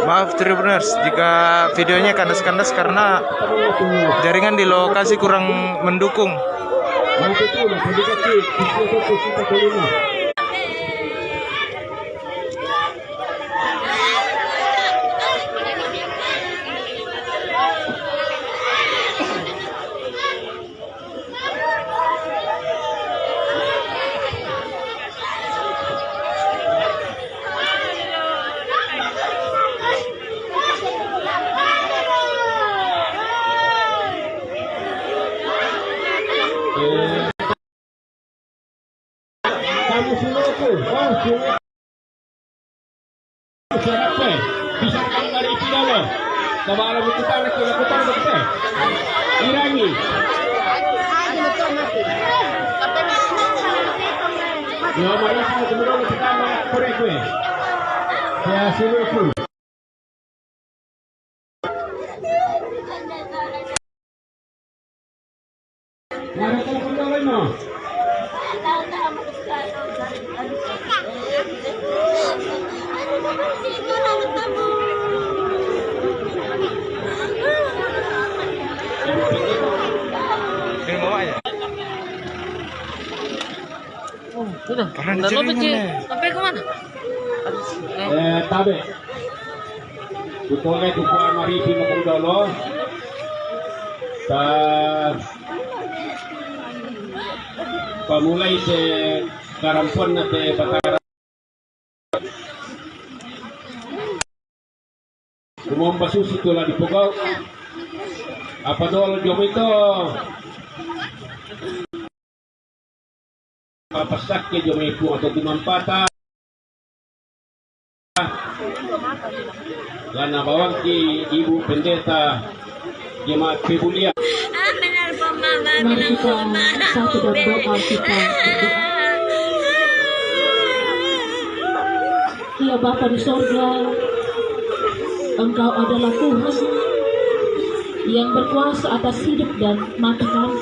Maaf Tribuners jika videonya kandas-kandas karena jaringan di lokasi kurang mendukung. Udah, karena sampai ke mana? Tabe. Tutulay tupuan maritim mo kung dalo. Pamulay sa karampon na te Batara. Kumomba susi tula di Pugaw. Apa dolo jom ito? Papasak ke jom ito atau gumampata. Lana bawang ki Ibu Pendeta Jemaat Pebulia. Mari kita satu dan doa kita. Ya Bapa di sorga, Engkau adalah Tuhan yang berkuasa atas hidup dan mati kami.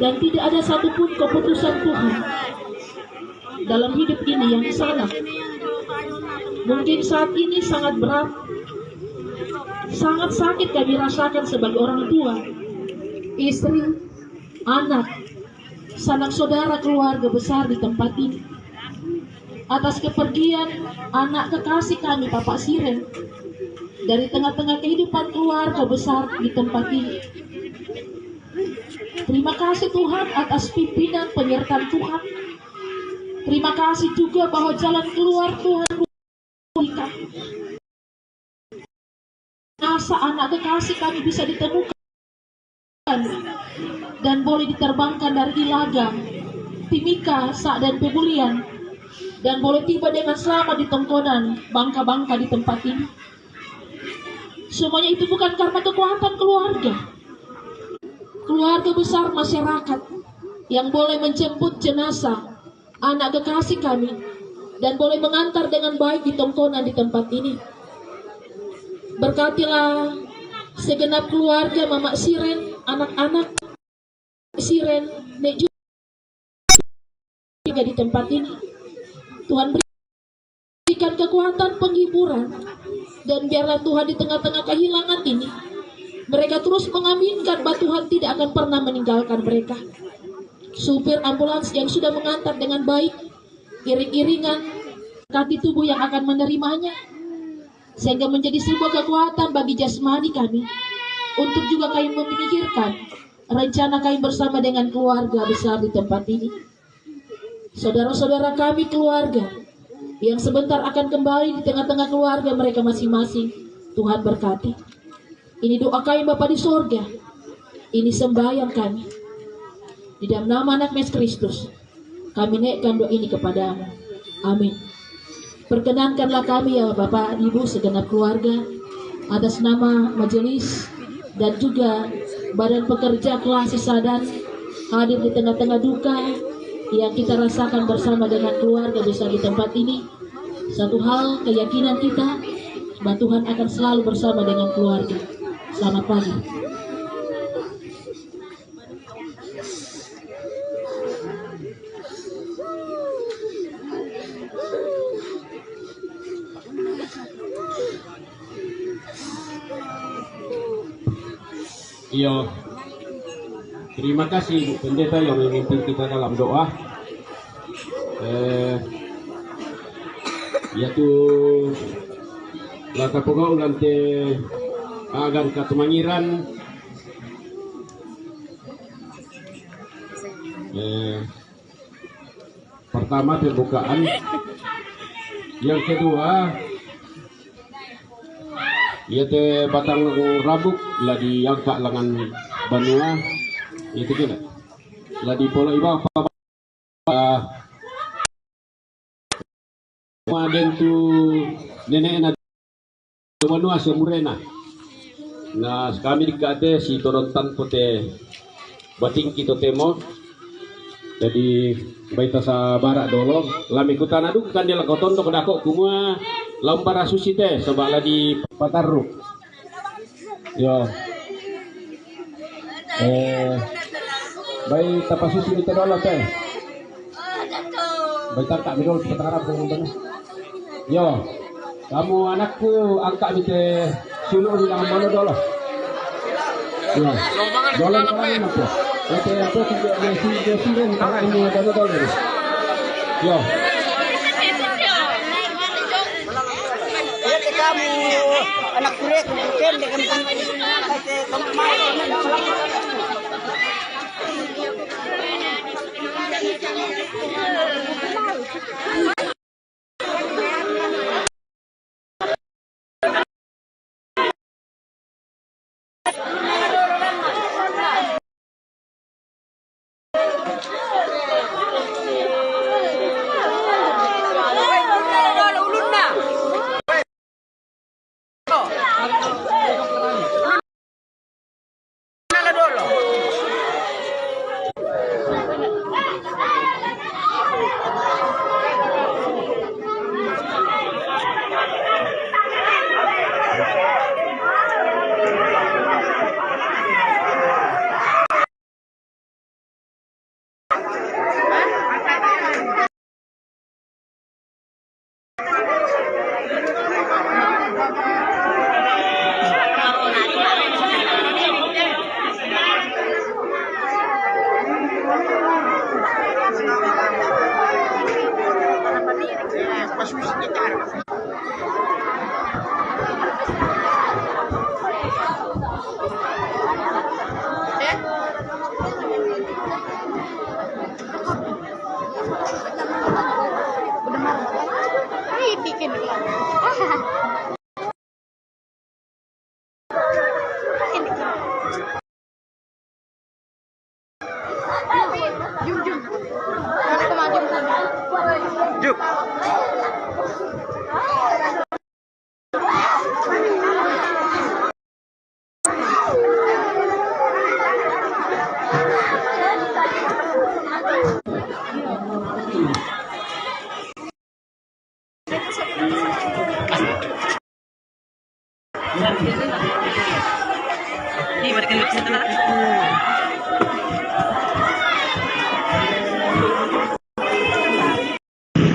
Dan tidak ada satupun keputusan Tuhan dalam hidup ini yang salah. Mungkin saat ini sangat berat, sangat sakit kami rasakan sebagai orang tua, istri, anak, sanak saudara keluarga besar di tempat ini. Atas kepergian anak kekasih kami, Bapak Siren, dari tengah-tengah kehidupan keluarga besar di tempat ini. Terima kasih Tuhan atas pimpinan penyertaan Tuhan. Terima kasih juga bahwa jalan keluar Tuhan berikan. Asa anak kekasih kami bisa ditemukan dan boleh diterbangkan dari Ilaga, Timika, Sak dan Pebulian, dan boleh tiba dengan selamat di Tongkonan, Bangka-Bangka di tempat ini. Semuanya itu bukan karena kekuatan keluarga besar masyarakat yang boleh menjemput jenazah anak kekasih kami dan boleh mengantar dengan baik di Tongkonan di tempat ini. Berkatilah segenap keluarga Mama Siren, anak-anak Siren, Nek juga di tempat ini. Tuhan berikan kekuatan penghiburan, dan biarlah Tuhan di tengah-tengah kehilangan ini Mereka terus mengaminkan bahwa Tuhan tidak akan pernah meninggalkan mereka. Supir ambulans yang sudah mengantar dengan baik, iring-iringan, kaki tubuh yang akan menerimanya, sehingga menjadi sebuah kekuatan bagi jasmani kami, untuk juga kami memikirkan rencana kami bersama dengan keluarga besar di tempat ini. Saudara-saudara kami keluarga, yang sebentar akan kembali di tengah-tengah keluarga mereka masing-masing, Tuhan berkati. Ini doa kami Bapa di sorga, ini sembahyang kami. Di dalam nama anak Yesus Kristus, kami naikkan doa ini kepadamu. Amin. Perkenankanlah kami ya Bapak, Ibu, segenap keluarga, atas nama majelis dan juga badan pekerja kelas Sadan, hadir di tengah-tengah duka yang kita rasakan bersama dengan keluarga besar di tempat ini. Satu hal keyakinan kita, bahwa Tuhan akan selalu bersama dengan keluarga. Selamat pagi. Iya, terima kasih pendeta yang memimpin kita dalam doa. Yaitu laka pogau lante agan katumangiran pertama pembukaan, yang kedua yaitu batang rabuk lah diangkat lengan banua itu kena lah di pola iba maden tu nenek na banua semurena. Nah kami dikate si torontan pote bating kita temo jadi baita sa barak dolo lami kutan adu kan dia lakoton to kedako kumua lampara susi teh sebab lah di pataruk yo bayi tapas susi kita dolo teh bayi tak bidol kita harap dengan yo kamu anakku angkat bite suluk di dalam mana dolo yo dolan kalian apa oke aku tidak sih tangan ini ada dolo yo kamu anak kulit mungkin dengan bikin Juk.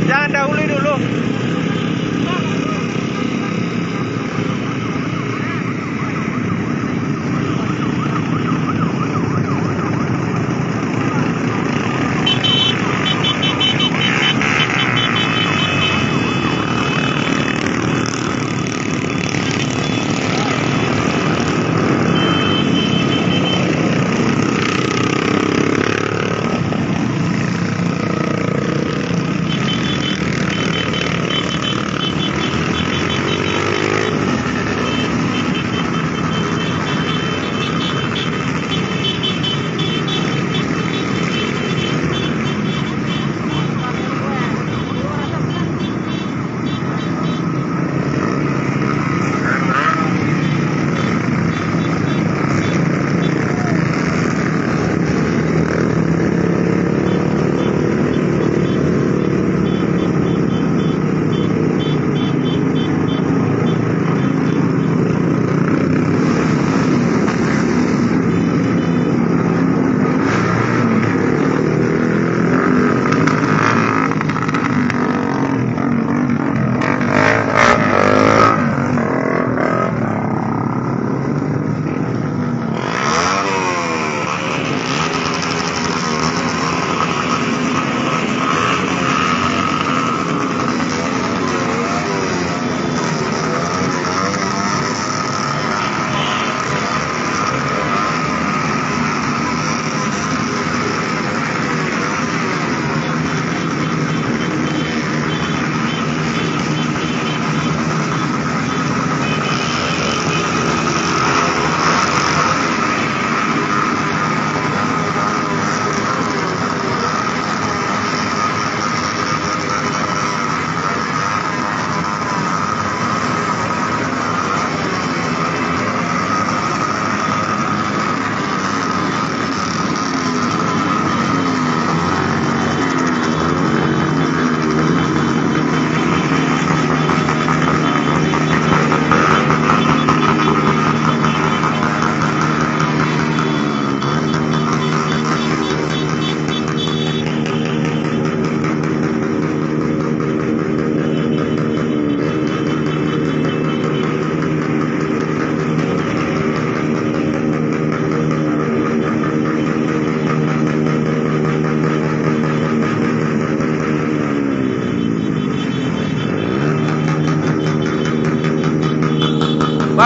Jangan dahului dulu.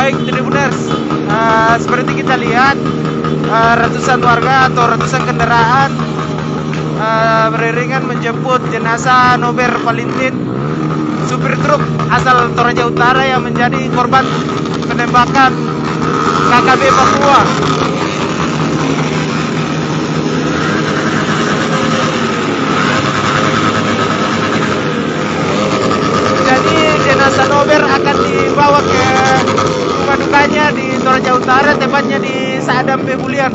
Baik, Tribuners, seperti kita lihat ratusan warga atau ratusan kendaraan beriringan menjemput jenazah Nober Valentin, supir truk asal Toraja Utara yang menjadi korban penembakan KKB Papua. Jadi jenazah Nober akan dibawa ke rumah dukanya di Toraja Utara, tepatnya di Sadam Pebulian.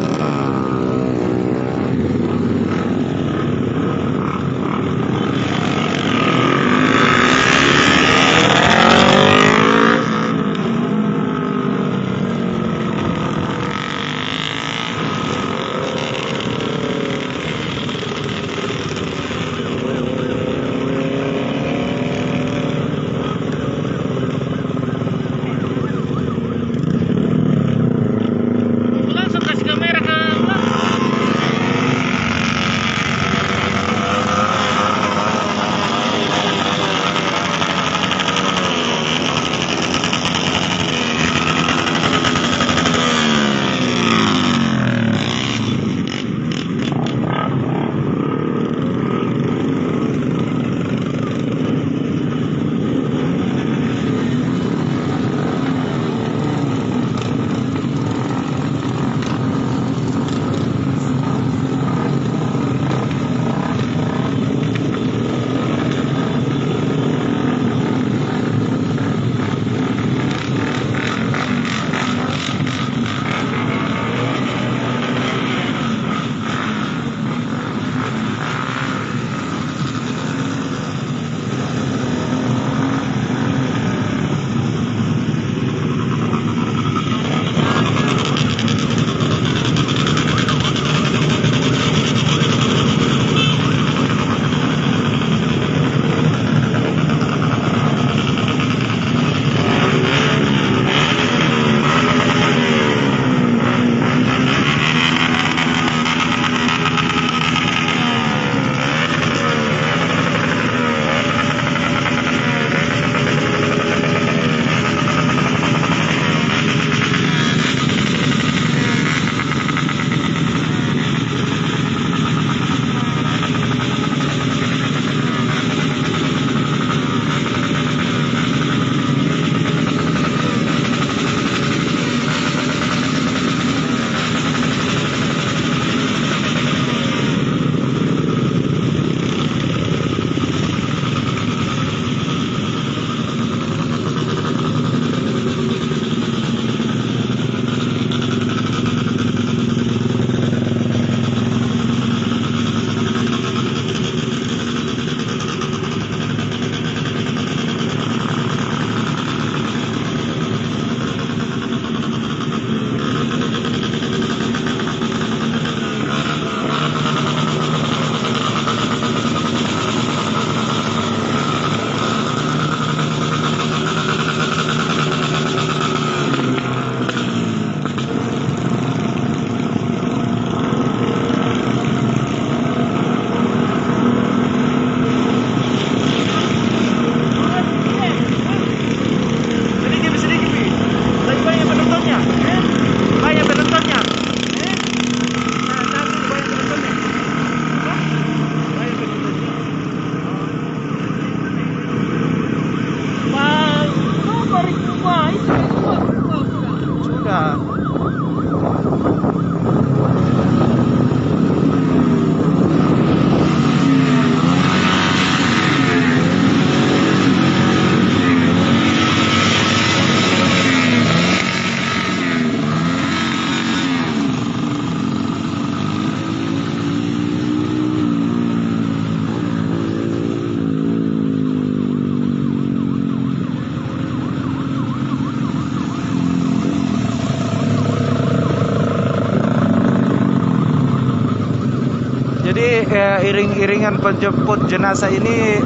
Jadi iring-iringan penjemput jenazah ini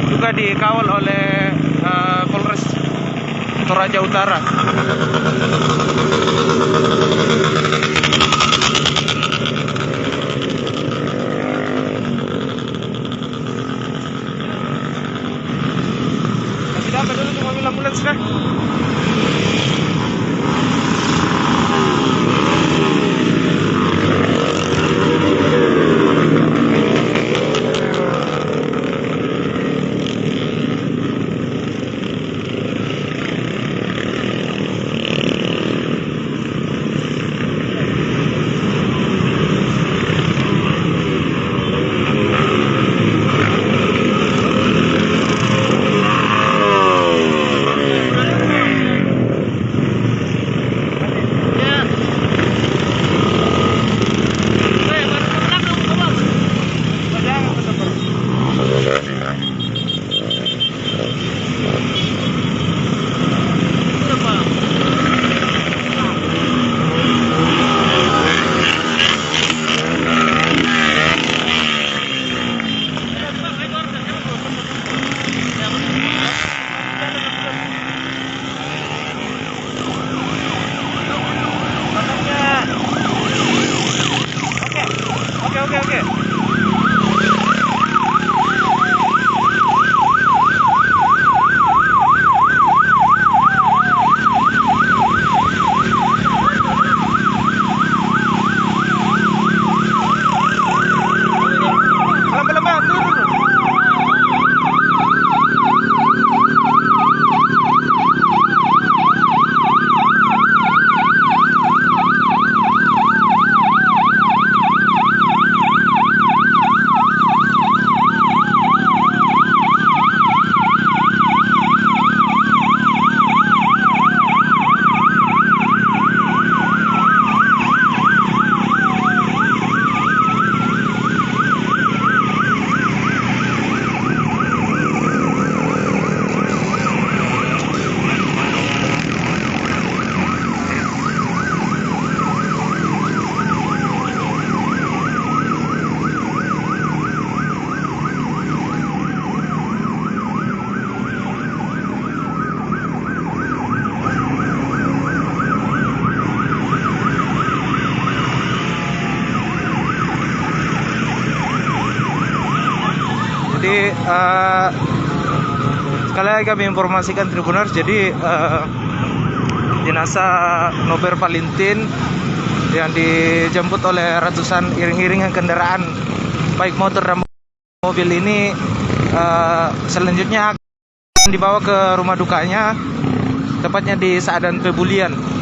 juga dikawal oleh Polres Toraja Utara. Masih dapat dulu mobil ambulans kan? sekali lagi kami informasikan Tribuners, jadi jenazah Nober Valentin yang dijemput oleh ratusan iring-iringan kendaraan baik motor dan mobil ini selanjutnya akan dibawa ke rumah dukanya, tepatnya di Saadan Pebulian.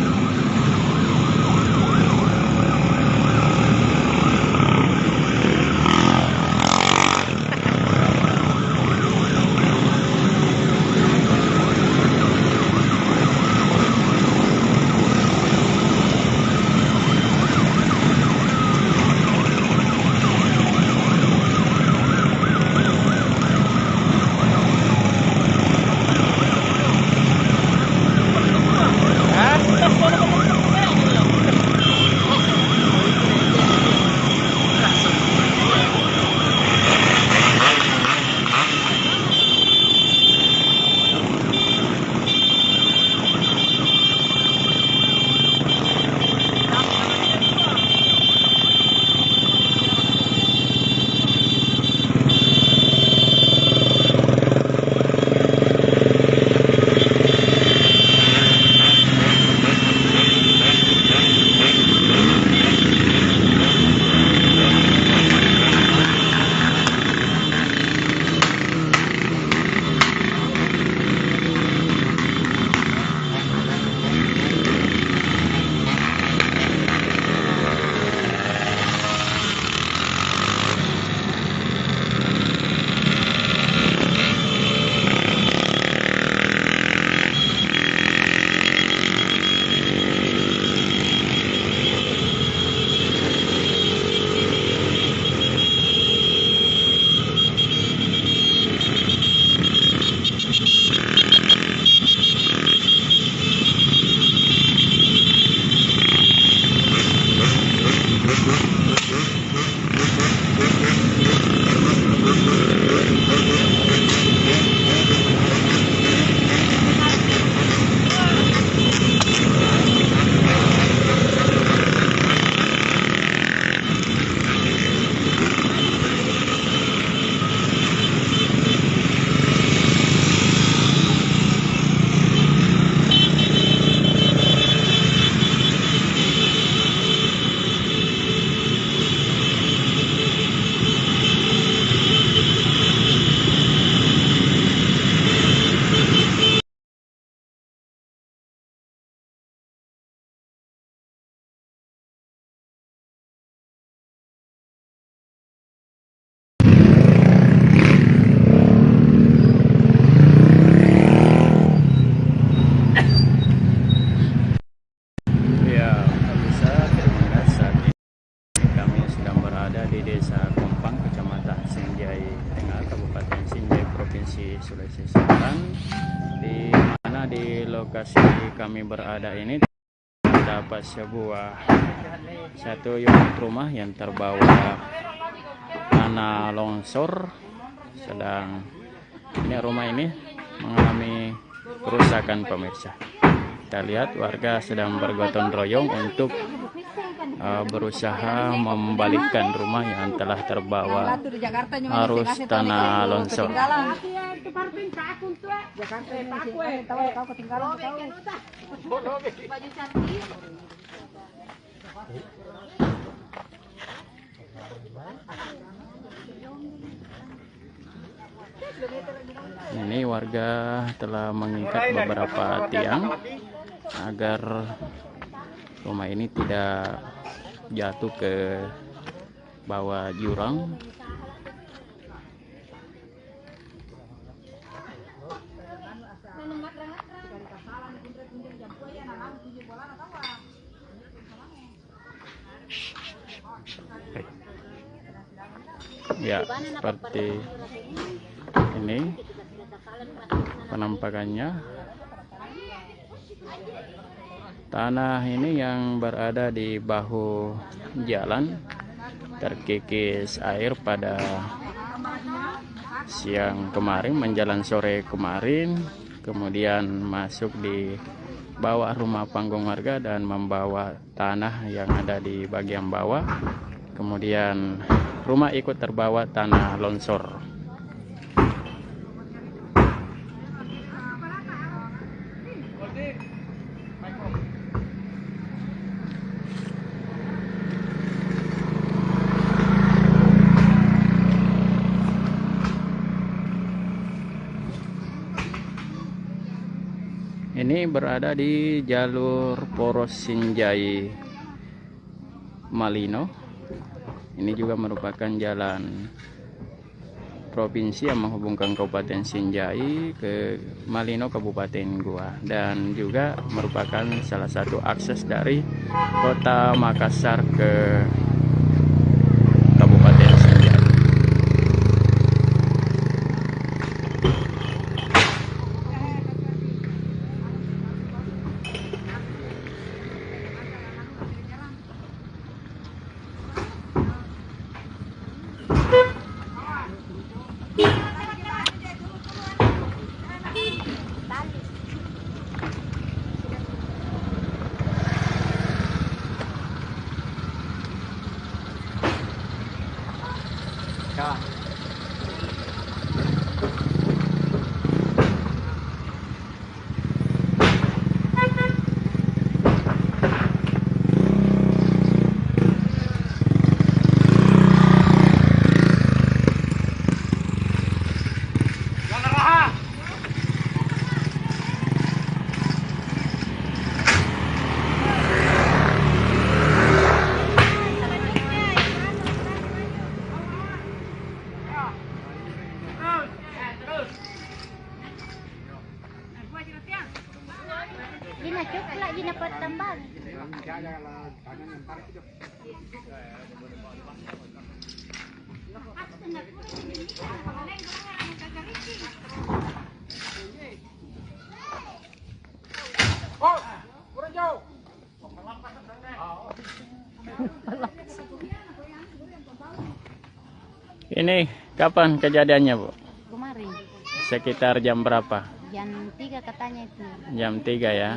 Sulawesi Selatan, di mana di lokasi kami berada ini terdapat satu unit rumah yang terbawa tanah longsor. Sedang ini rumah ini mengalami kerusakan, pemirsa. Kita lihat warga sedang bergotong royong untuk berusaha membalikkan rumah yang telah terbawa arus tanah longsor. Ini warga telah mengikat beberapa tiang agar rumah ini tidak jatuh ke bawah jurang. Ya, seperti ini penampakannya. Tanah ini yang berada di bahu jalan terkikis air pada siang kemarin menjelang sore kemarin, kemudian masuk di bawah rumah panggung warga dan membawa tanah yang ada di bagian bawah. Kemudian rumah ikut terbawa tanah longsor. Ini berada di jalur Poros Sinjai Malino. Ini juga merupakan jalan provinsi yang menghubungkan Kabupaten Sinjai ke Malino, Kabupaten Goa, dan juga merupakan salah satu akses dari Kota Makassar ke Kabupaten Sinjai. Gina cukla, gina patambal. Ini kapan kejadiannya, Bu? Kemarin Sekitar jam berapa? jam 3 katanya itu. Jam 3 ya.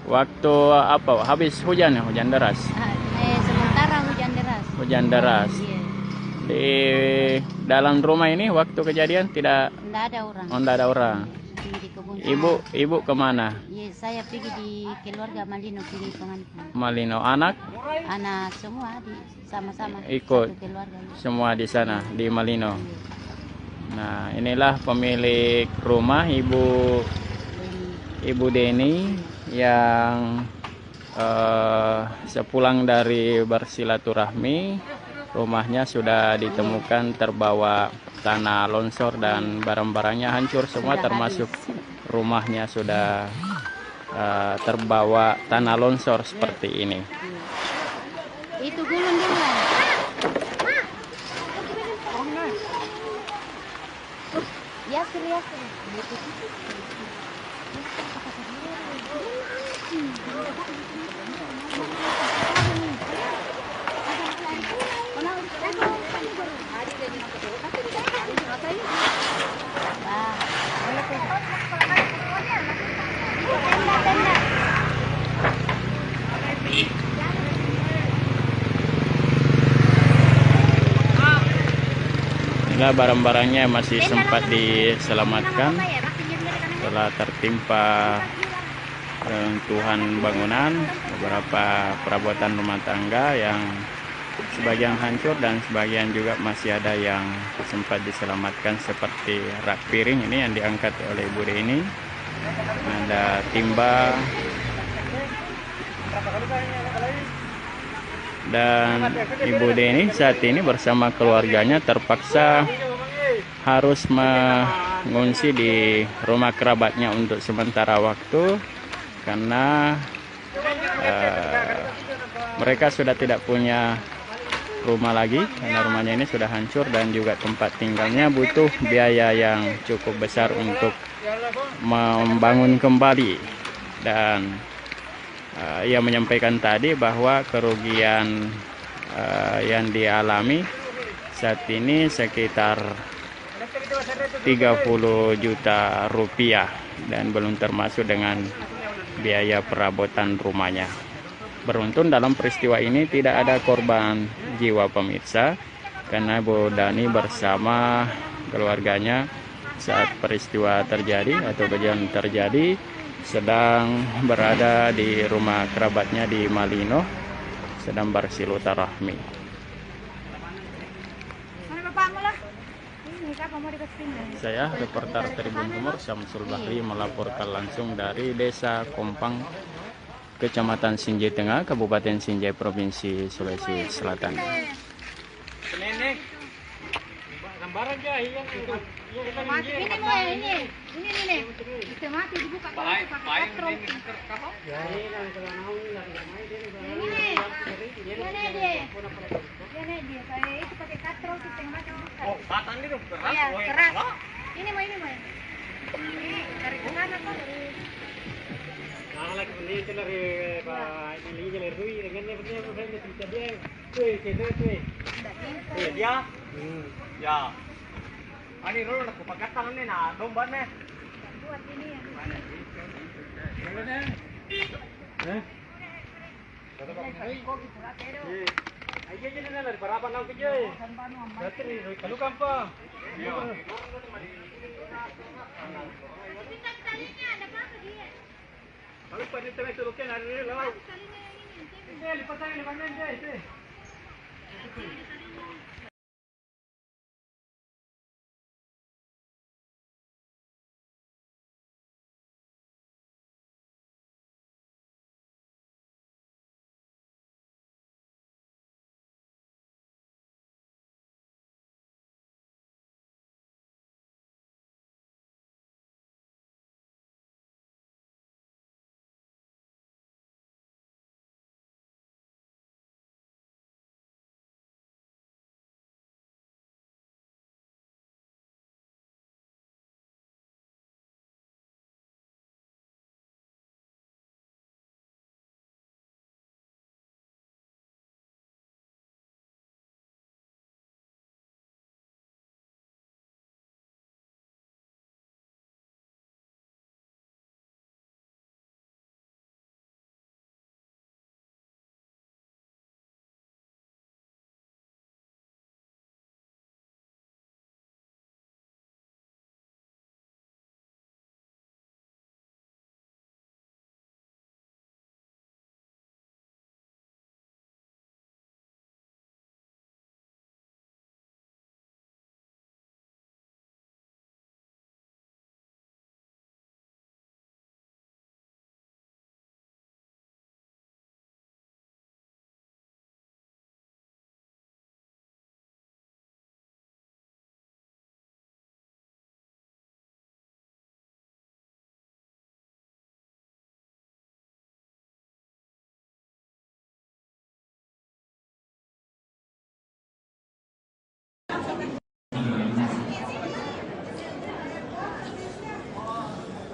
Waktu apa? Habis hujan ya? Hujan deras. Sementara hujan deras. Hujan deras. Iya. Di dalam rumah ini waktu kejadian tidak Nggak ada orang. tidak ada orang. Di kebun. Ibu kemana? Iya, saya pergi di keluarga Malino, pergi pengantin. Malino. Anak Anak semua sama-sama. Ikut. Satu keluarga. semua di sana di Malino. Nah, inilah pemilik rumah, Ibu Deni, yang sepulang dari bersilaturahmi, rumahnya sudah ditemukan terbawa tanah longsor dan barang-barangnya hancur semua, termasuk rumahnya sudah terbawa tanah longsor seperti ini. Itu gulung duluan. Yasir. Inilah barang-barangnya masih sempat diselamatkan setelah tertimpa reruntuhan bangunan, beberapa perabotan rumah tangga yang sebagian hancur dan sebagian juga masih ada yang sempat diselamatkan, seperti rak piring ini yang diangkat oleh Ibu Deni. Ada timba dan Ibu Deni saat ini bersama keluarganya terpaksa harus mengungsi di rumah kerabatnya untuk sementara waktu karena mereka sudah tidak punya rumah lagi karena rumahnya ini sudah hancur dan juga tempat tinggalnya butuh biaya yang cukup besar untuk membangun kembali. Dan ia menyampaikan tadi bahwa kerugian yang dialami saat ini sekitar 30 juta rupiah dan belum termasuk dengan biaya perabotan rumahnya. Beruntung dalam peristiwa ini tidak ada korban jiwa, pemirsa, karena Bu Dani bersama keluarganya saat peristiwa terjadi atau kejadian terjadi sedang berada di rumah kerabatnya di Malino, sedang bersilaturahmi. Mana bapakmu lah? Saya, reporter Tribun Timur Syamsul Bahri melaporkan langsung dari Desa Kompang, Kecamatan Sinjai Tengah, Kabupaten Sinjai, Provinsi Sulawesi Selatan.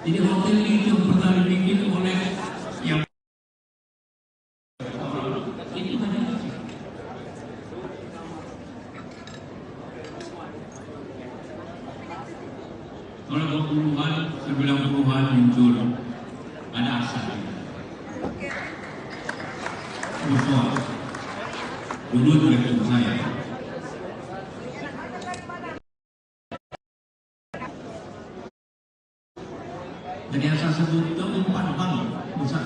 Jadi hotel itu pernah dibikin oleh yang ini banyak. Kalau 20-an, 90-an muncul ada asal. Betul. Dulu direktur saya. Jadi asal sebut itu 4 bank besar.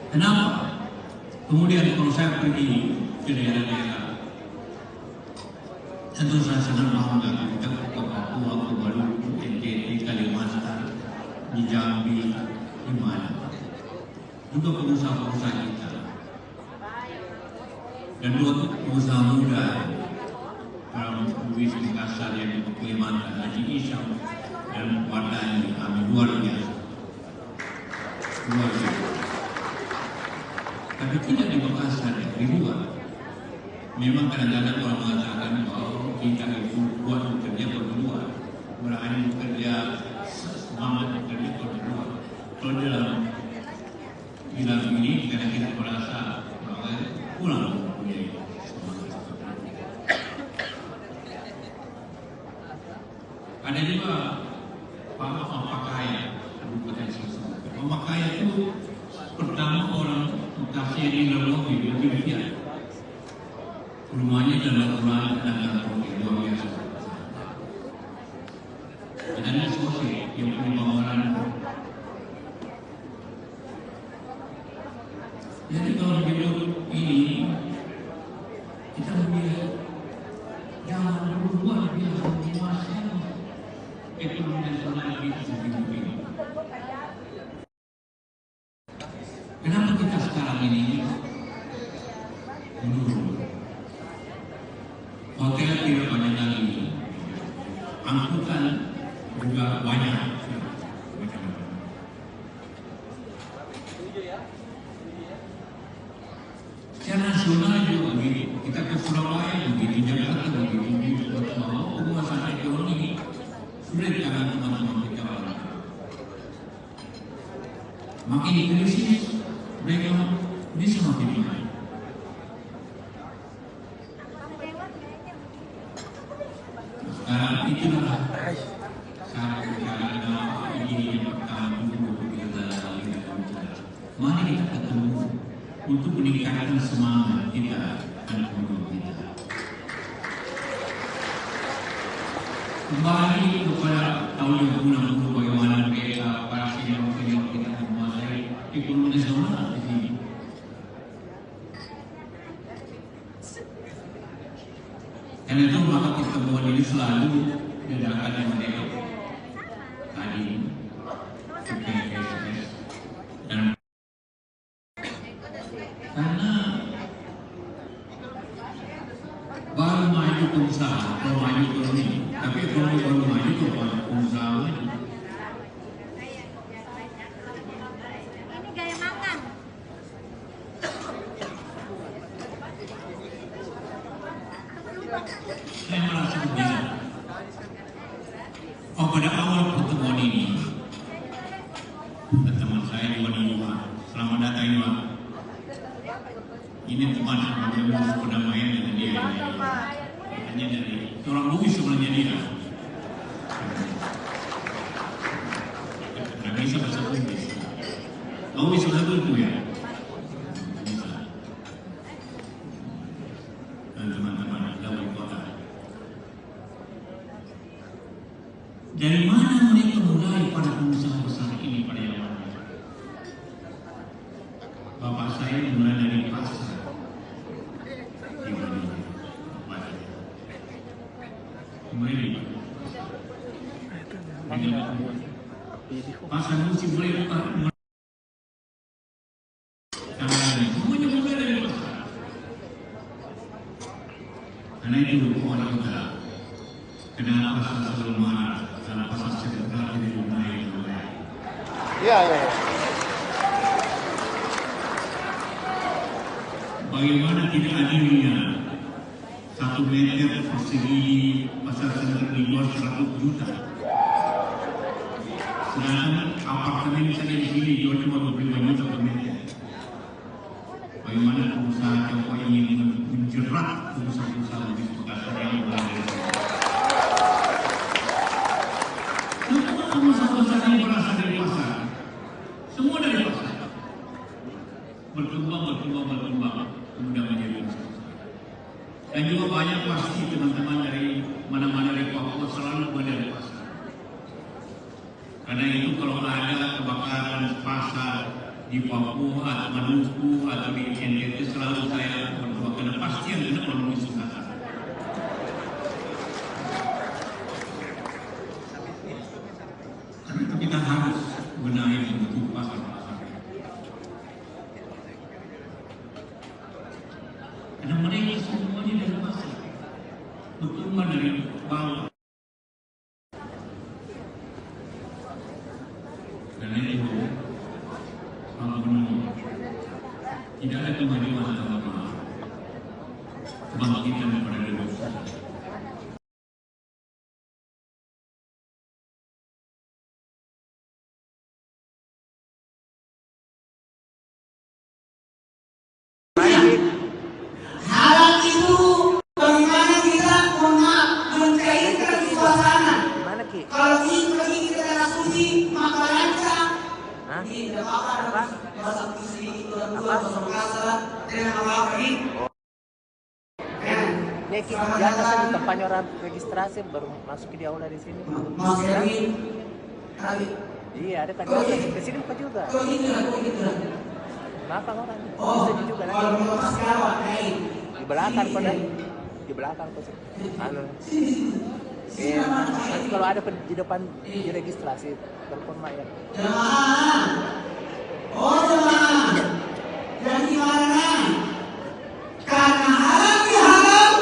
Kenapa? Kemudian kalau saya pergi ke daerah-daerah, tentu saya sangat bangga kita ke Papua, ke Maluku, NTT, Kalimantan, di Jambi, di mana. Juga pengusaha-pengusaha kita. Dan dua pengusaha muda dalam bisnis kasar yang di Kalimantan, Haji Isyam dan Wadani, kami luar biasa. Luar biasa. Tapi tidak di Makassar, di luar. Memang kadang-kadang orang mengatakan bahwa kita itu buat bekerja berdua, berani bekerja, semangat bekerja berdua. Kalau dalam bilang ini, kadang kita merasa bahwa pulang mempunyai semangat. Ada juga pemakaian, potensi. Pemakaian itu pertama orang kasih di dalam mobil lebih biasa. Rumahnya dalam ruangan dan luar biasa. Ada sosial yang punya bangunan. Jadi kalau hidup ini biasa menguasai ekonomi nasional kita sendiri ini. Kenapa kita sekarang ini menurun? Hotel tidak banyak lagi, angkutan juga banyak. Secara nasional juga begitu. Kita ke Surabaya begitu, Jakarta begitu, mau penguasaan ekonomi sulit karena teman-teman kita banyak. Makin krisis, mereka bisa makin baik. Sekarang itulah saat kita ini yang pertama dulu kita lihat. Mari kita ketemu untuk meningkatkan semangat kita dan penduduk kita. Kembali kepada tahun 2060 bagaimana mereka para senior kita menguasai ekonomi nasional di sini. Karena itu maka pertemuan ini selalu diadakan oleh mereka tadi PKS dan karena baru maju pengusaha, baru maju ekonomi, tapi ekonomi baru maju itu pengusaha maju. Ini gaya makan. Saya merasa begini. Oh, pada awal pertemuan ini, teman saya di Pak, selamat datang ini Pak. Ini teman yang perdamaian dengan dia. Hanya dari orang Bugis sebenarnya dia. Nggak bisa bahasa Bugis. Kamu bisa bahasa Bugis ya? Bisa. Dan teman-teman dari kota. Dari mana mereka mulai pada pengusaha besar ini pada yang mana? Bapak saya mulai dari pasar. Kemudian pasar musim mulai buka. Semuanya mulai dari pasar. Karena itu orang kita kenapa pasar selalu marah, karena pasar sekitar tidak naik. Iya. Bagaimana tidak adilnya 1 meter persegi pasar sentral dijual 100 juta. Sedangkan apartemen saja di sini jual cuma 25 juta per meter. Bagaimana pengusaha Joko ingin menjerat pengusaha-pengusaha di Bekasi yang berada di sini. Semua pengusaha-pengusaha ini berasal dari pasar. Semua dari pasar. Berkembang, kemudian menjadi usaha. Dan juga banyak pasti teman-teman dari mana-mana dari Papua selalu berada di pasar. Karena itu kalau ada kebakaran pasar di Papua atau Maluku atau di NTT selalu saya berdoa karena pasti yang kena melalui Sulawesi. Karena itu kita harus benahi bentuk pasar-pasar. Karena mereka semuanya dari pasar, bertumbuh dari bawah. Karena itu, kalau menurut tidak ada kemajuan tanpa kebangkitan pada diri. Hal itu bagaimana kita mencairkan suasana. Kalau ini pergi kita tanah suci maka lancar. Ini tidak apa-apa. Bahasa puisi itu bahasa Makassar dengan apa ini? Ini di atas ada tempatnya orang registrasi baru masuk di aula di sini. Mas Erwin, Iya ada tadi ke sini buka juga. kok gitu lah. Kenapa orang? Oh, Bisa juga kalau nanti Mas Kawan, di belakang pada di di belakang tuh. Anu. Nanti kalau ada di depan diregistrasi telepon Mak ya. Jemaah. Oh jemaah. Yang gimana? Karena halal bihalal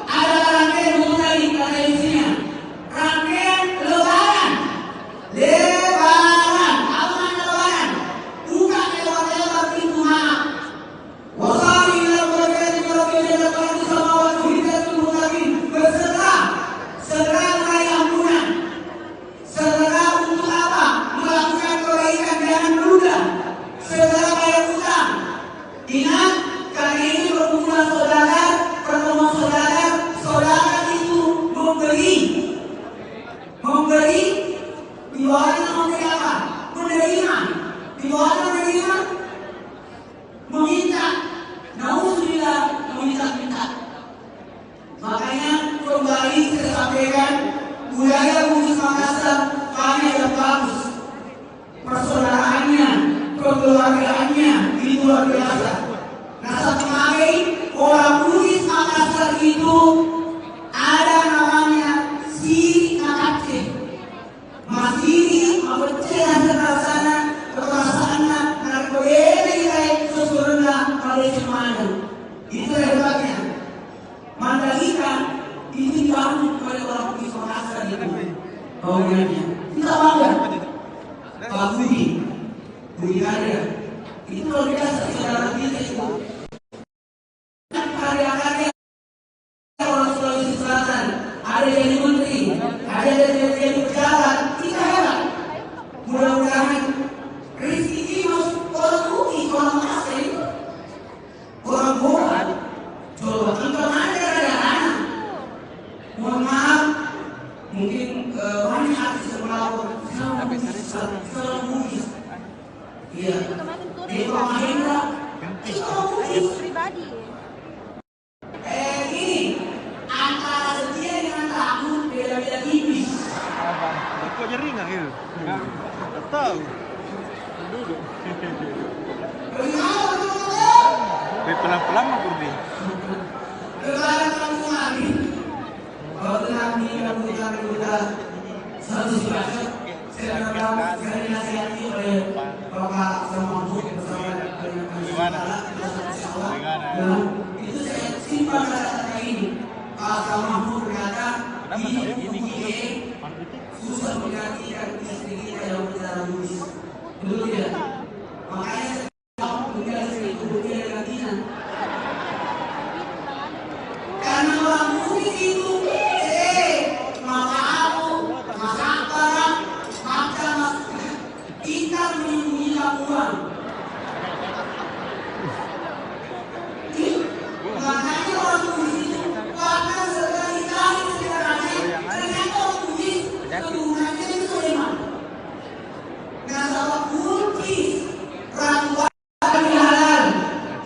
ada rangkaian budaya pada isinya. Rangkaian lebaran. Lebaran. Apa lebaran? Bukan lewat-lewat pintu maaf. Wasari ila barakati barakati barakati samawati hidatul mutaqin. Berserah. Segera meraih ampunan. Segera untuk apa? Melakukan kebaikan, jangan menunda. Segera bayar utang. Ingat, kali ini pertemuan saudara, saudara itu memberi. Memberi, di bawahnya memberi apa? Menerima. Di bawahnya menerima, meminta. Nauzubillah, meminta-minta. Makanya kembali saya sampaikan, budaya Bugis Makassar kami yang bagus. Persaudaraannya, kekeluargaannya itu luar biasa. Nah kemarin orang Bugis Makassar itu ada namanya Siri Nakatse. Mas Siri mempercayai sana kekuasaannya narkoba sesuruhnya pada semuanya. Itu hebatnya. Mandalika itu dibangun oleh orang Bugis Makassar itu. Bangunannya kita bangga. Pak Budi Karya itu luar biasa saudara kita itu. Karya-karya orang Sulawesi Selatan ada jadi menteri, ada jadi pejabat, kita hebat. Mudah-mudahan rezeki ini masuk orang Bugis, orang Makassar itu, orang Boga. Coba engkau ada anak. Mohon maaf, mungkin banyak artis yang melapor. Salah Bugis. Iya. Dewa Mahendra. Itu orang Bugis. Pribadi. Ini antara setia dengan takut beda-beda tipis. Kok nyeri nggak itu? Nggak tahu. Bagaimana betul-betul? Pelan-pelan mau kurdi. Lebaran kampung kami. Kalau kami muda satu silakan. Saya dinasihati oleh Bapak Samampu bersama dengan dan itu saya simpan kata-kata ini. Pak Samampu berkata ini susah menggantikan istri kita yang bicara Bugis. Betul tidak? Makanya saya meninggal itu dia gantian. Karena orang Bugis itu maka aku, maka barang, maka kita menyembunyikan uang. Makanya orang Bugis itu karena sekali-kali sejarahnya ternyata orang Bugis keturunannya itu Sulaiman. Nah kalau Bugis rangkuan halal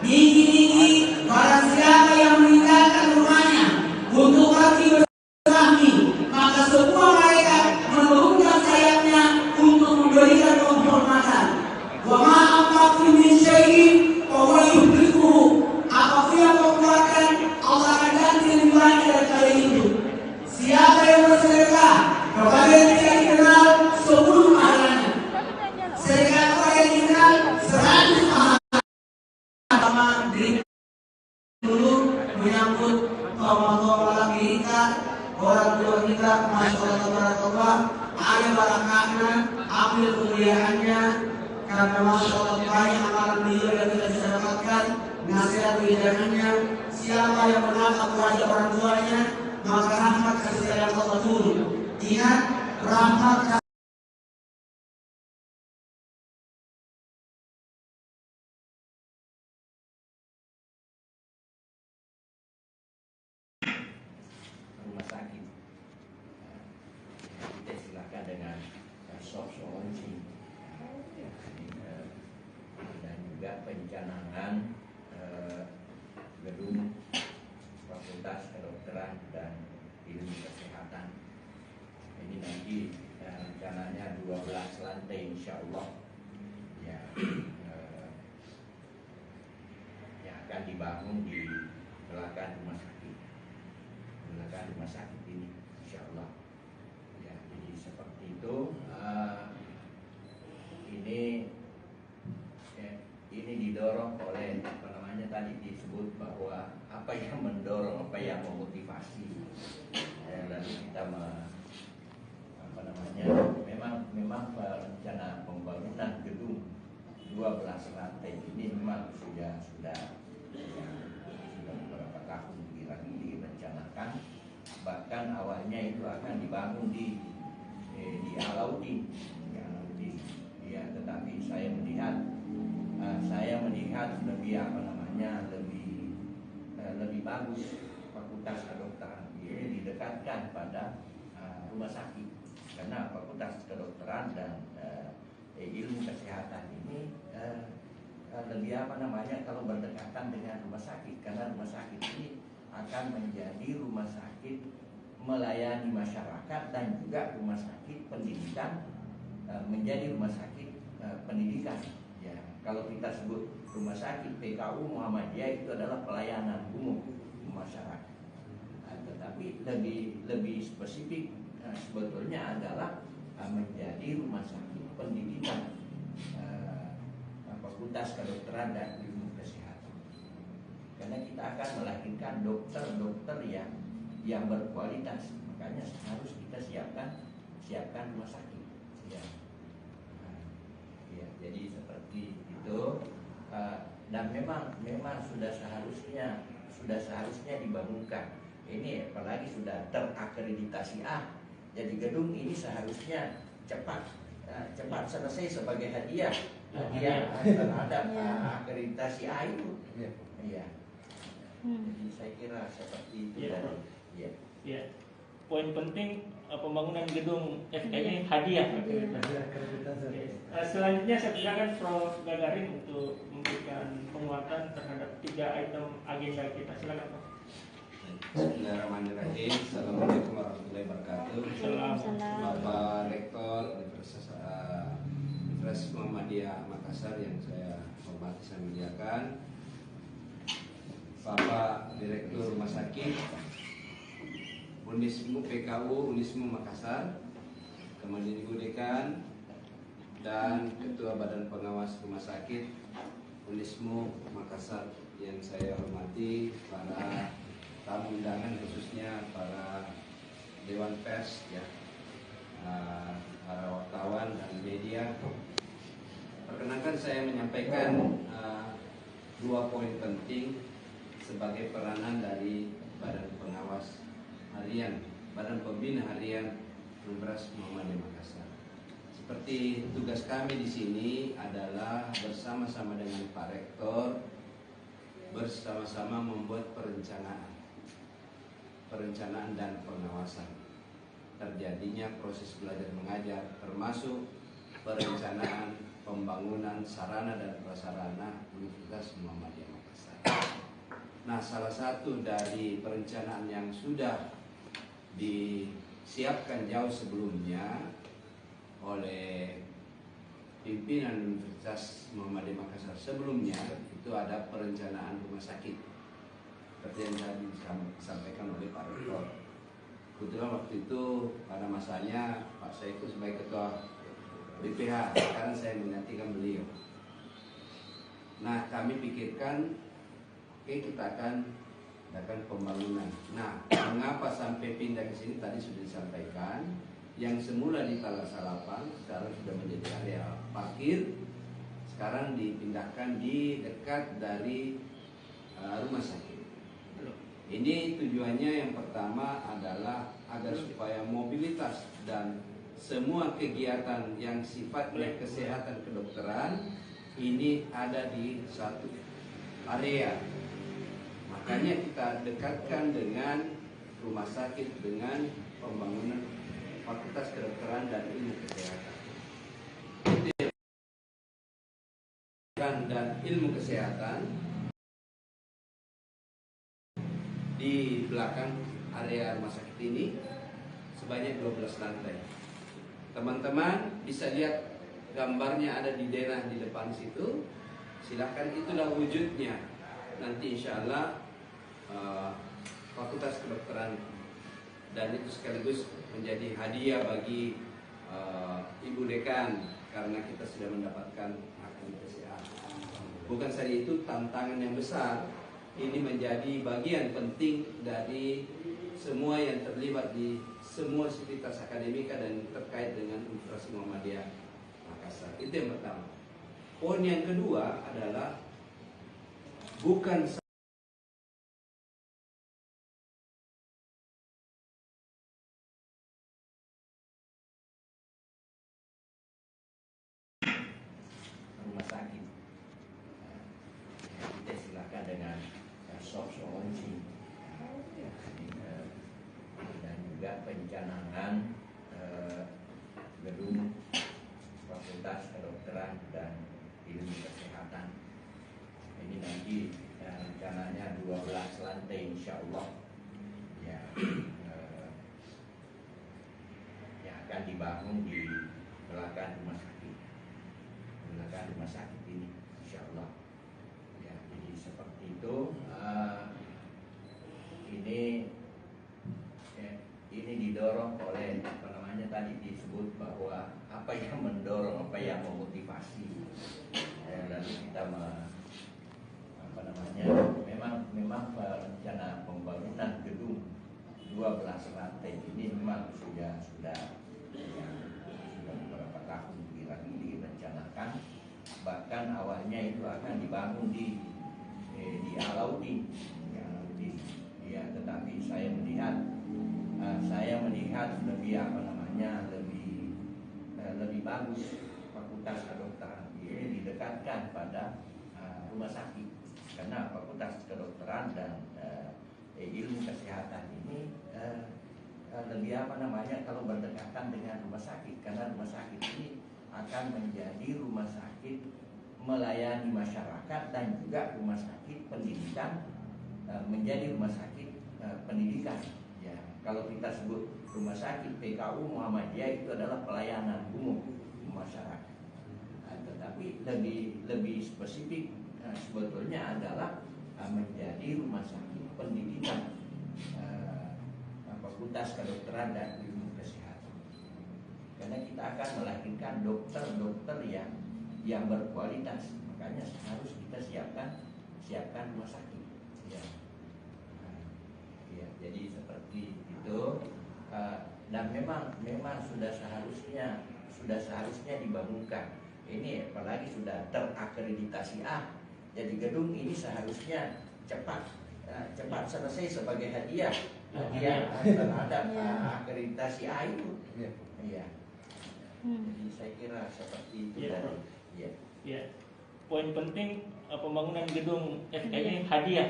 tinggi-tinggi barang siapa yang meninggalkan rumahnya untuk pergi bersilaturahmi, maka semua mereka menurunkan sayapnya untuk memberikan penghormatan. Wa ma anfaqtum min syai'in fa huwa yukhlifuhu. Apapun yang kau keluarkan, Allah akan ganti lebih banyak daripada itu. Siapa yang bersedekah kepada yang tidak dikenal 10 pahalanya. Sedekah kepada yang dikenal 100 pahalanya. Sama diri dulu menyambut tombol-tombol kita, orang tua kita, masya Allah tabarakallah, ada barakahnya, ambil kemuliaannya, karena masya Allah banyak amalan beliau yang kita bisa dapatkan. Nasihat bidangannya, siapa yang menangkap wajah orang tuanya, maka rahmat kasih sayang Allah turun. Ingat, rahmat rumah sakit. Kita silakan dengan soft launching dan juga pencanangan gedung Fakultas Kedokteran dan Ilmu Kesehatan. Ini nanti rencananya 12 lantai insya Allah ya, yang akan dibangun di belakang rumah sakit. reklamasi. Lalu kita memang rencana pembangunan gedung 12 lantai ini memang sudah beberapa tahun direncanakan. Bahkan awalnya itu akan dibangun di Alauddin. Ya, tetapi saya melihat lebih bagus Fakultas Kedokteran ini didekatkan pada rumah sakit, karena Fakultas Kedokteran dan ilmu kesehatan ini kalau berdekatan dengan rumah sakit, karena rumah sakit ini akan menjadi rumah sakit melayani masyarakat dan juga rumah sakit pendidikan, menjadi rumah sakit pendidikan. Ya, kalau kita sebut rumah sakit PKU Muhammadiyah itu adalah pelayanan umum masyarakat. Tetapi lebih spesifik sebetulnya adalah menjadi rumah sakit pendidikan, Fakultas Kedokteran dan Ilmu Kesehatan. Karena kita akan melahirkan dokter-dokter yang berkualitas, makanya harus kita siapkan rumah sakit. Ya. Ya, jadi seperti itu, dan memang sudah seharusnya dibangunkan. Ini apalagi sudah terakreditasi A. Jadi gedung ini seharusnya cepat selesai sebagai hadiah terhadap akreditasi A itu. Iya. Jadi saya kira seperti itu. Ya. Poin penting pembangunan gedung FKI hadiah. Selanjutnya saya silakan Prof. Gagarin untuk memberikan penguatan terhadap 3 item agenda kita. Silakan Prof. Bismillahirrahmanirrahim. Assalamualaikum warahmatullahi wabarakatuh. Bapak Rektor Universitas Muhammadiyah Makassar yang saya hormati, saya muliakan, Bapak Direktur Rumah Sakit Unismu PKU Unismu Makassar, Kemendikbud Dekan, dan Ketua Badan Pengawas Rumah Sakit Unismu Makassar yang saya hormati, para tamu undangan khususnya para Dewan Pers, ya, para wartawan dan media. Perkenankan saya menyampaikan 2 poin penting sebagai peranan dari Badan Pengawas Harian, Badan Pembina Harian Universitas Muhammadiyah Makassar. Seperti tugas kami di sini adalah bersama-sama dengan Pak Rektor, bersama-sama membuat perencanaan dan pengawasan terjadinya proses belajar mengajar, termasuk perencanaan pembangunan sarana dan prasarana Universitas Muhammadiyah Makassar. Nah, salah satu dari perencanaan yang sudah disiapkan jauh sebelumnya oleh pimpinan Universitas Muhammadiyah Makassar sebelumnya itu ada perencanaan rumah sakit seperti yang tadi disampaikan oleh Pak Rektor. Kebetulan waktu itu pada masanya Pak Saiku sebagai Ketua BPH, sekarang saya menggantikan beliau. Nah, kami pikirkan, oke, kita akan pembangunan. Nah, mengapa sampai pindah ke sini tadi sudah disampaikan. Yang semula di Talasalapan sekarang sudah menjadi area parkir. Sekarang dipindahkan di dekat dari rumah sakit. Ini tujuannya yang pertama adalah agar supaya mobilitas dan semua kegiatan yang sifatnya kesehatan kedokteran ini ada di satu area. Makanya kita dekatkan dengan rumah sakit dengan pembangunan Fakultas Kedokteran dan Ilmu Kesehatan. Dan ilmu kesehatan di belakang area rumah sakit ini sebanyak 12 lantai. Teman-teman bisa lihat gambarnya ada di denah di depan situ. Silahkan, itulah wujudnya. Nanti insya Allah Fakultas Kedokteran, dan itu sekaligus menjadi hadiah bagi Ibu Dekan karena kita sudah mendapatkan akreditasi A. Bukan saja itu, tantangan yang besar ini menjadi bagian penting dari semua yang terlibat di semua sivitas akademika dan terkait dengan Universitas Muhammadiyah Makassar. Itu yang pertama. Poin yang kedua adalah bukan rumah sakit. Kita silakan dengan soft launching dan juga pencanangan gedung Fakultas Kedokteran dan Ilmu Kesehatan. Ini nanti rencananya 12 lantai insya Allah ya, yang akan dibangun di belakang rumah sakit. Belakang rumah sakit ini insya Allah ya, jadi seperti itu. Ini didorong oleh apa namanya, tadi disebut bahwa apa yang mendorong, apa yang memotivasi, lalu kita apa namanya, memang rencana pembangunan gedung 12 lantai ini memang sudah beberapa tahun direncanakan. Bahkan awalnya itu akan dibangun di Alauddin ya, tetapi saya melihat lebih apa namanya, lebih bagus Fakultas Kedokteran ini didekatkan pada rumah sakit, karena Fakultas Kedokteran dan Ilmu Kesehatan ini lebih apa namanya, kalau berdekatan dengan rumah sakit, karena rumah sakit ini akan menjadi rumah sakit melayani masyarakat dan juga rumah sakit pendidikan, menjadi rumah sakit pendidikan ya. Kalau kita sebut rumah sakit PKU Muhammadiyah itu adalah pelayanan umum masyarakat, tetapi lebih spesifik sebetulnya adalah menjadi rumah sakit pendidikan, Fakultas Kedokteran dan Ilmu Kesehatan, karena kita akan melahirkan dokter-dokter yang berkualitas. Makanya harus kita siapkan rumah sakit ya. Ya, jadi seperti itu, dan memang sudah seharusnya dibangunkan ini, apalagi sudah terakreditasi A. Jadi gedung ini seharusnya cepat selesai sebagai hadiah terhadap akreditasi A itu. Iya. Jadi saya kira seperti itu. Ya. Poin penting pembangunan gedung FKI hadiah.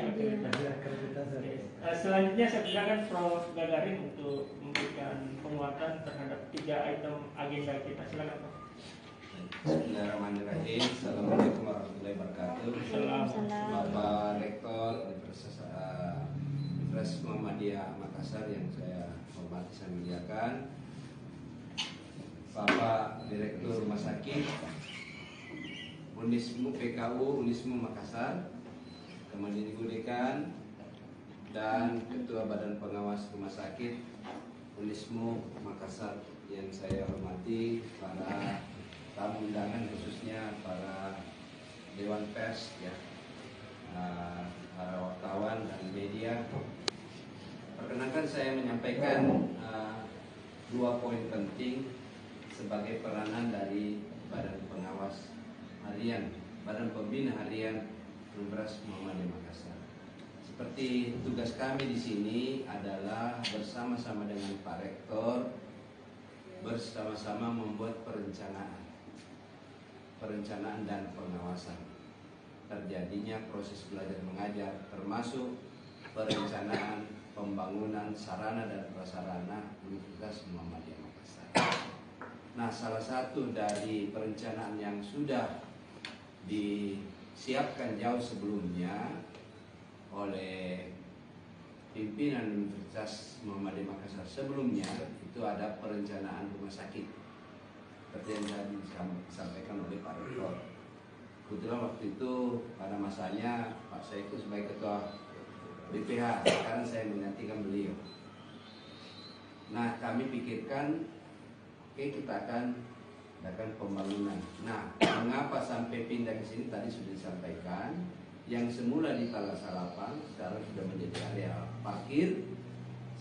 Selanjutnya saya silakan Prof. Gagarin untuk memberikan penguatan terhadap 3 item agenda kita. Silakan Prof. Bismillahirrahmanirrahim. Assalamualaikum warahmatullahi wabarakatuh. Bapak Rektor Universitas Muhammadiyah Makassar yang saya hormati, saya muliakan, Bapak Direktur Rumah Sakit Unismu PKU Unismu Makassar, Kemendikbud Dekan, dan Ketua Badan Pengawas Rumah Sakit Unismu Makassar yang saya hormati, para tamu undangan khususnya para Dewan Pers ya, para wartawan dan media. Perkenankan saya menyampaikan 2 poin penting sebagai peranan dari Badan Pengawas Harian, Badan Pembina Harian Universitas Muhammadiyah Makassar. Seperti tugas kami di sini adalah bersama-sama dengan Pak Rektor, bersama-sama membuat perencanaan dan pengawasan terjadinya proses belajar mengajar, termasuk perencanaan pembangunan sarana dan prasarana Universitas Muhammadiyah Makassar. Nah, salah satu dari perencanaan yang sudah disiapkan jauh sebelumnya oleh pimpinan Universitas Muhammadiyah Makassar sebelumnya itu ada perencanaan rumah sakit seperti yang tadi disampaikan oleh Pak Rektor. Kebetulan waktu itu pada masanya Pak Saiku sebagai Ketua BPH, sekarang saya menggantikan beliau. Nah, kami pikirkan kita akan pembangunan. Nah, mengapa sampai pindah ke sini tadi sudah disampaikan. Yang semula di Talas Harapan sekarang sudah menjadi area parkir.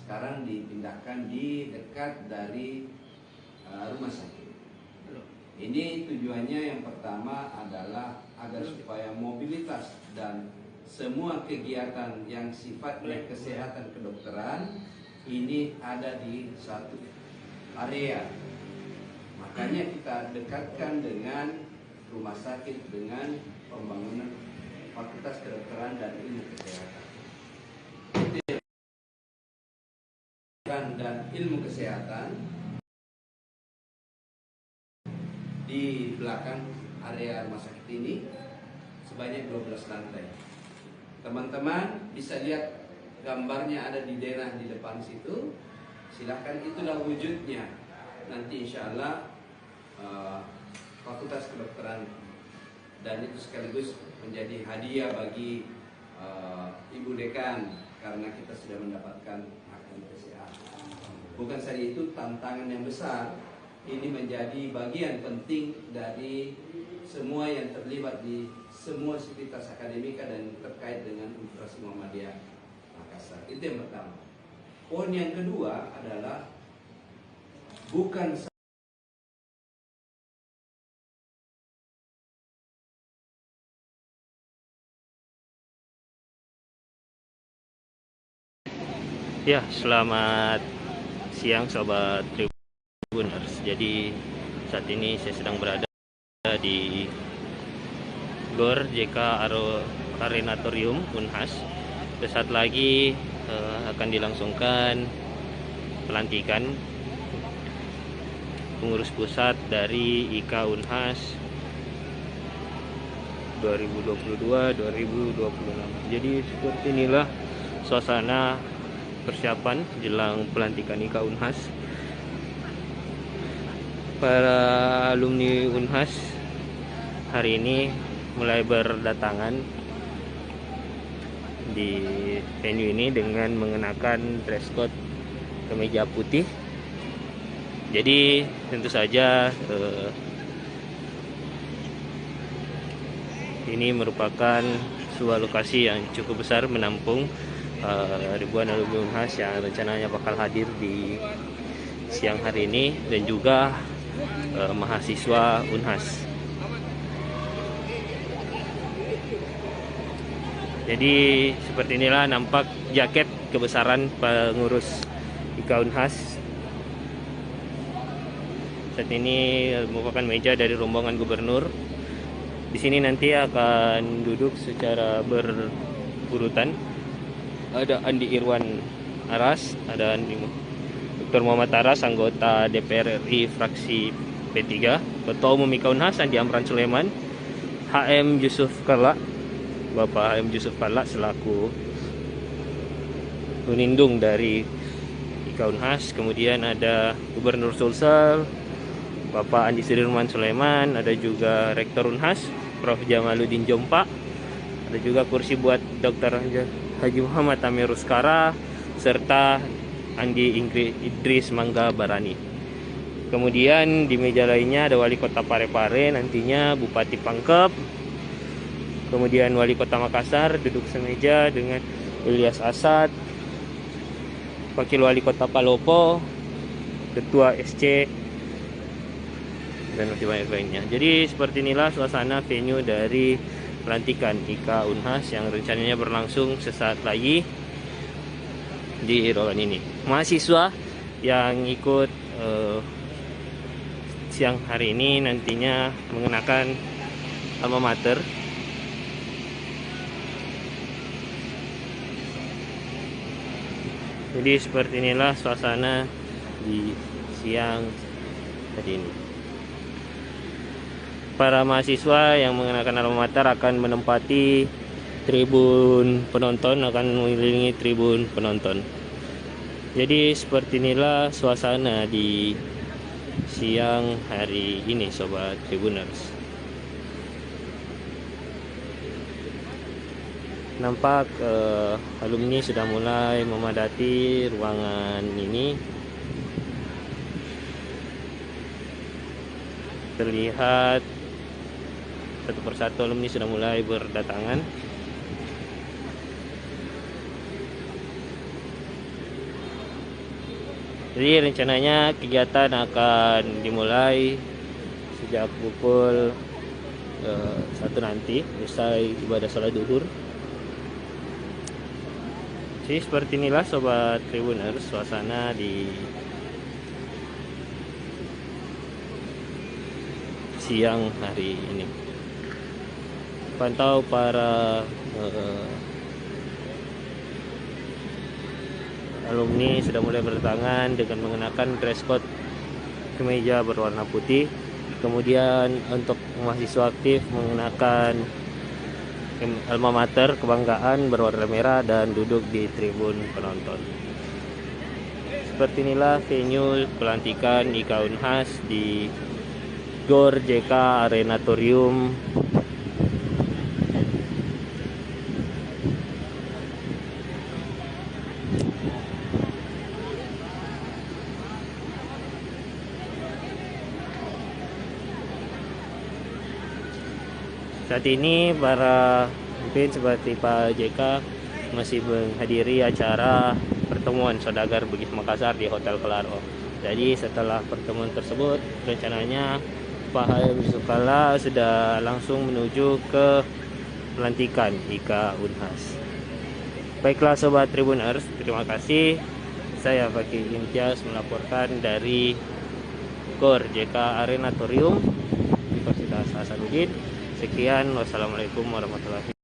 sekarang dipindahkan di dekat dari rumah sakit. Ini tujuannya yang pertama adalah agar supaya mobilitas dan semua kegiatan yang sifatnya kesehatan kedokteran ini ada di satu area. Makanya kita dekatkan dengan rumah sakit dengan pembangunan Fakultas Kedokteran dan Ilmu Kesehatan. Dan ilmu kesehatan di belakang area rumah sakit ini sebanyak 12 lantai. Teman-teman bisa lihat gambarnya ada di denah di depan situ. Silahkan, itulah wujudnya. Nanti insya Allah Fakultas Kedokteran, dan itu sekaligus menjadi hadiah bagi Ibu Dekan karena kita sudah mendapatkan hak MTCA. Bukan saja itu, tantangan yang besar ini menjadi bagian penting dari semua yang terlibat di semua sivitas akademika dan terkait dengan Universitas Muhammadiyah Makassar. Itu yang pertama. Poin yang kedua adalah bukan Ya, selamat siang Sobat Tribuners. Jadi saat ini saya sedang berada di GOR JK Arenatorium Unhas. Sesaat lagi akan dilangsungkan pelantikan pengurus pusat dari IKA Unhas 2022-2026. Jadi seperti inilah suasana persiapan jelang pelantikan IKA Unhas. Para alumni Unhas hari ini mulai berdatangan di venue ini dengan mengenakan dress code kemeja putih. Jadi tentu saja ini merupakan sebuah lokasi yang cukup besar menampung ribuan alumni Unhas yang rencananya bakal hadir di siang hari ini, dan juga mahasiswa Unhas. Jadi seperti inilah nampak jaket kebesaran pengurus IKA Unhas. Saat ini merupakan meja dari rombongan gubernur. Di sini nanti akan duduk secara berurutan. Ada Andi Irwan Aras, ada Dr. Muhammad Aras, anggota DPR RI fraksi P3, Ketua Umum IKA Unhas Andi Amran Sulaiman, HM Yusuf Kalla, Bapak HM Yusuf Kalla selaku penindung dari IKA Unhas. Kemudian ada Gubernur Sulsel Bapak Andi Sudirman Sulaiman, ada juga Rektor Unhas Prof. Jamaluddin Jompa, ada juga kursi buat Dr. Haji Muhammad Amir Ruskara, serta Andi Idris Mangga Barani. Kemudian di meja lainnya ada Wali Kota Parepare, nantinya Bupati Pangkep, kemudian Wali Kota Makassar duduk semeja dengan Ilyas Asad, Wakil Wali Kota Palopo, Ketua SC, dan masih banyak lainnya. Jadi seperti inilah suasana venue dari pelantikan IKA Unhas yang rencananya berlangsung sesaat lagi di ruangan ini. Mahasiswa yang ikut siang hari ini nantinya mengenakan alma mater. Jadi seperti inilah suasana di siang tadi ini. Para mahasiswa yang mengenakan alma mater akan menempati tribun penonton, akan mengelilingi tribun penonton. Jadi seperti inilah suasana di siang hari ini Sobat Tribuners. Nampak alumni sudah mulai memadati ruangan ini. Terlihat satu persatu alumni sudah mulai berdatangan. Jadi rencananya kegiatan akan dimulai sejak pukul 1 nanti, usai ibadah sholat duhur. Jadi seperti inilah Sobat Tribuners suasana di siang hari ini. Pantau para alumni sudah mulai berdatangan dengan mengenakan dress code kemeja berwarna putih. Kemudian untuk mahasiswa aktif mengenakan alma mater kebanggaan berwarna merah dan duduk di tribun penonton. Seperti inilah venue pelantikan IKA Unhas di GOR JK Arenatorium. Saat ini para pemimpin seperti Pak JK masih menghadiri acara pertemuan saudagar Bugis Makassar di Hotel Kelaro. Jadi setelah pertemuan tersebut rencananya Pak Hayam Yusufkala sudah langsung menuju ke pelantikan IKA Unhas. Baiklah Sobat Tribuners, terima kasih. Saya Fakih Imtiaz melaporkan dari GOR JK Arenatorium Universitas Hasanuddin. Sekian, wassalamualaikum warahmatullahi wabarakatuh.